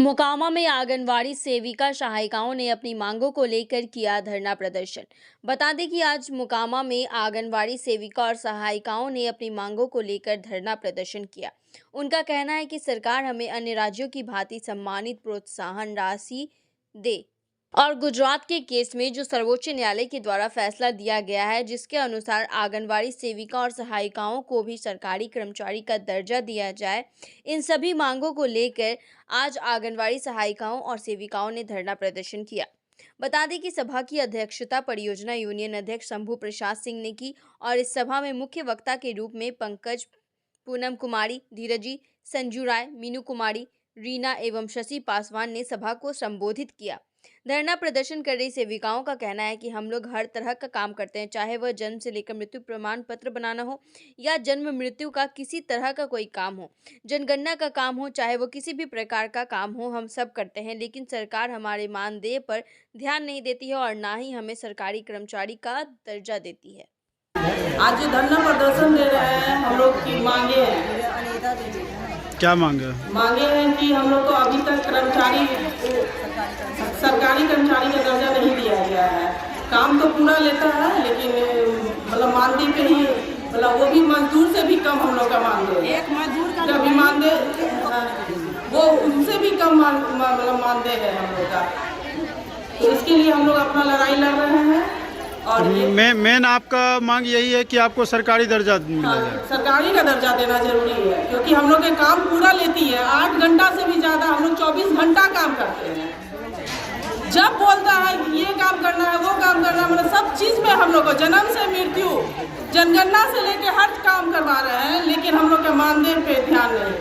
मोकामा में आंगनवाड़ी सेविका सहायिकाओं ने अपनी मांगों को लेकर किया धरना प्रदर्शन। बता दें कि आज मोकामा में आंगनवाड़ी सेविका और सहायिकाओं ने अपनी मांगों को लेकर धरना प्रदर्शन किया। उनका कहना है कि सरकार हमें अन्य राज्यों की भांति सम्मानित प्रोत्साहन राशि दे और गुजरात के केस में जो सर्वोच्च न्यायालय के द्वारा फैसला दिया गया है, जिसके अनुसार आंगनवाड़ी सेविका और सहायिकाओं को भी सरकारी कर्मचारी का दर्जा दिया जाए, इन सभी मांगों को लेकर आज आंगनवाड़ी सहायिकाओं और सेविकाओं ने धरना प्रदर्शन किया। बता दें कि सभा की अध्यक्षता परियोजना यूनियन अध्यक्ष शंभू प्रसाद सिंह ने की और इस सभा में मुख्य वक्ता के रूप में पंकज, पूनम कुमारी, धीरजी, संजू राय, मीनू कुमारी, रीना एवं शशि पासवान ने सभा को संबोधित किया। धरना प्रदर्शन कर रही सेविकाओं का कहना है कि हम लोग हर तरह का काम करते हैं, चाहे वह जन्म से लेकर मृत्यु प्रमाण पत्र बनाना हो या जन्म मृत्यु का किसी तरह का कोई काम हो, जनगणना का काम हो, चाहे वो किसी भी प्रकार का काम हो, हम सब करते हैं। लेकिन सरकार हमारे मानदेय पर ध्यान नहीं देती है और ना ही हमें सरकारी कर्मचारी का दर्जा देती है। आज जो धरना प्रदर्शन दे रहे हैं, हम लोग की मांगे हैं। क्या मांगे? मांगे हैं कि हम लोग को अभी तक सरकारी कर्मचारी का दर्जा नहीं दिया गया है। काम तो पूरा लेता है, लेकिन मतलब मानदेय पे ही, मतलब वो भी मजदूर से भी कम हम लोग का मानदेय, एक मजदूर का भी मानदेय, वो उनसे भी कम मतलब मानदेय है हम लोग का। तो इसके लिए हम लोग अपना लड़ाई लड़ रहे हैं। और मेन आपका मांग यही है कि आपको सरकारी दर्जा मिला जाए। सरकारी का दर्जा देना जरूरी है, क्योंकि हम लोग के काम पूरा लेती है। 8 घंटा से भी ज़्यादा हम लोग 24 घंटा काम करते हैं। जब बोलता है कि ये काम करना है, वो काम करना है, मतलब सब चीज़ में हम लोग को जन्म से मृत्यु, जनगणना से लेके हर काम करवा रहे हैं, लेकिन हम लोग के मानदेय पे ध्यान नहीं।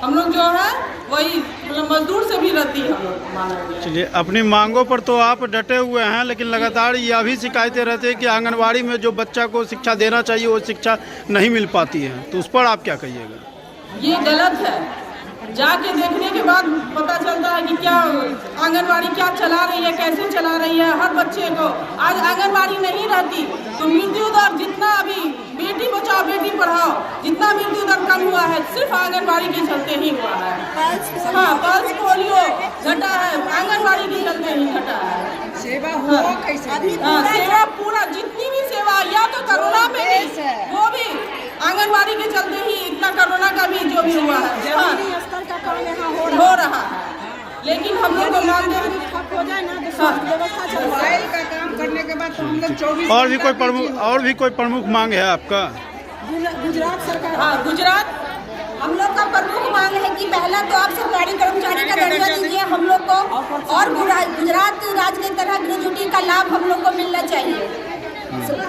हम लोग जो है वही मतलब मजदूर से भी रद्दी हम लोग माना। चलिए, अपनी मांगों पर तो आप डटे हुए हैं, लेकिन लगातार यह भी शिकायतें रहती है कि आंगनवाड़ी में जो बच्चा को शिक्षा देना चाहिए वो शिक्षा नहीं मिल पाती है, तो उस पर आप क्या कहिएगा? ये गलत है। जाके देखने के बाद पता चलता है कि क्या आंगनवाड़ी क्या चला रही है, कैसे चला रही है। हर बच्चे को आज आंगनवाड़ी नहीं रहती तो मृत्यु दर जितना अभी बेटी बचाओ बेटी पढ़ाओ जितना मृत्यु दर कम हुआ है, सिर्फ आंगनवाड़ी के चलते ही हुआ है। हाँ, पल्स पोलियो घटा है, आंगनवाड़ी के चलते ही घटा है। सेवा हो कैसे? सेवा पूरा, जितनी भी सेवा, या तो कोरोना में भी, वो भी आंगनवाड़ी के चलते ही इतना कोरोना का भी जो भी हुआ है, हाँ, हो रहा है। लेकिन हम लोग को मानदेय हो जाए ना, मोबाइल का काम करने के बाद तो हम लोग 24 और भी कोई प्रमुख मांग है आपका? गुजरात सरकार, हाँ, गुजरात हम लोग का प्रमुख मांग है कि पहला तो आप सरकारी कर्मचारी का दर्जा दीजिए हम लोग को, और गुजरात राज्य की तरह ग्रेजुटी का लाभ हम लोग को मिलना चाहिए।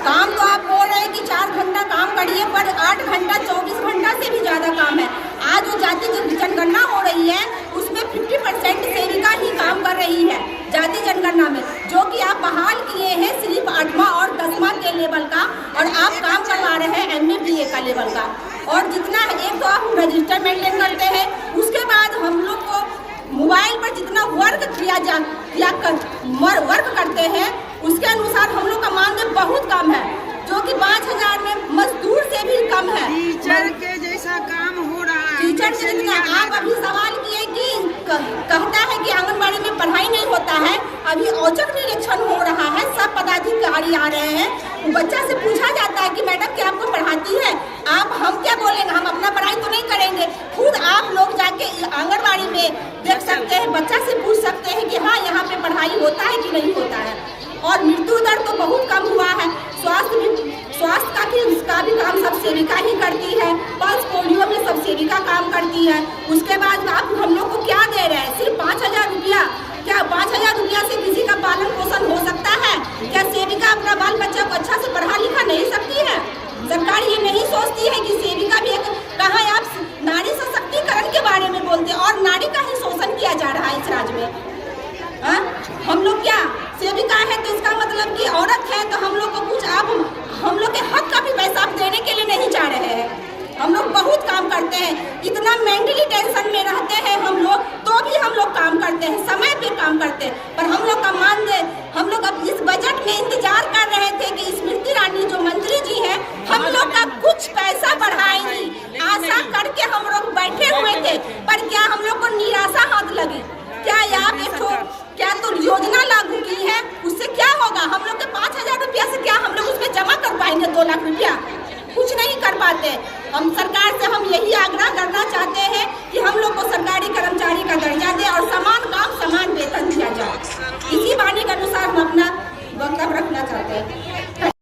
काम तो आप बोल रहे हैं कि 4 घंटा काम करिए, पर 8 घंटा 24 घंटा से भी ज़्यादा काम है। आज जो जाति जनगणना हो रही है उसमें 50% सेविका ही काम कर रही है जाति जनगणना में, जो कि आप बहाल किए हैं सिर्फ 8वां और 10वां के लेवल का, और आप काम करवा रहे हैं MA BA का लेवल का। और जितना एक तो आप रजिस्टर मेंटेन करते हैं, उसके बाद हम लोग को मोबाइल पर जितना वर्क वर्क करते हैं उसके अनुसार हम लोग का मानदेय बहुत कम है, जो कि 5000 में मजदूर से भी कम है। टीचर के जैसा काम हो रहा है। टीचर से जितना आप अभी सवाल किए कि कहता है कि आंगनबाड़ी में पढ़ाई नहीं होता है, अभी औचक निरीक्षण हो रहा है, सब पदाधिकारी आ रहे हैं, बच्चा से पूछा जाता है कि मैडम क्या आपको पढ़ाती है? हम क्या बोलेंगे, हम अपना पढ़ाई तो नहीं करेंगे। खुद आप लोग जाके आंगनबाड़ी में देख सकते हैं, बच्चा से पूछ सकते हैं कि हाँ यहाँ पे पढ़ाई होता है कि नहीं होता है। और मृत्यु दर तो बहुत कम हुआ है। स्वास्थ्य का भी काम सब सेविका ही करती है। पल्स पोलियो में सब सेविका काम करती है। उसके बाद आप हम लोग को क्या दे रहे हैं? सिर्फ 5000 रुपया। क्या 5000 रुपया से किसी का पालन पोषण हो सकता है? क्या सेविका अपना बाल बच्चा को अच्छा से पढ़ा लिखा नहीं सकती है? सरकार ये नहीं सोचती है कि सेविका भी एक, कहाँ आप नारी सशक्तिकरण के बारे में बोलते हैं और नारी का ही शोषण किया जा रहा है इस राज्य में। हम लोग क्या सेविका है तो इसका मतलब कि औरत है तो हम लोग को कुछ आप हम लोग के हक का भी पैसा आप देने के लिए नहीं चाह रहे हैं। हम लोग बहुत काम करते हैं, इतना मेंटली टेंशन में रहते हैं हम लोग, तो भी हम लोग काम करते हैं, समय पे काम करते हैं। पर हम लोग का मानदेय, हम लोग अब इस बजट में इंतजार कर रहे थे कि स्मृति ईरानी जो मंत्री जी हैं, हम लोग का कुछ पैसा बढ़ाएंगी, आशा करके हम लोग बैठे हुए थे, पर क्या हम लोग को निराशा हाथ लगी? हम सरकार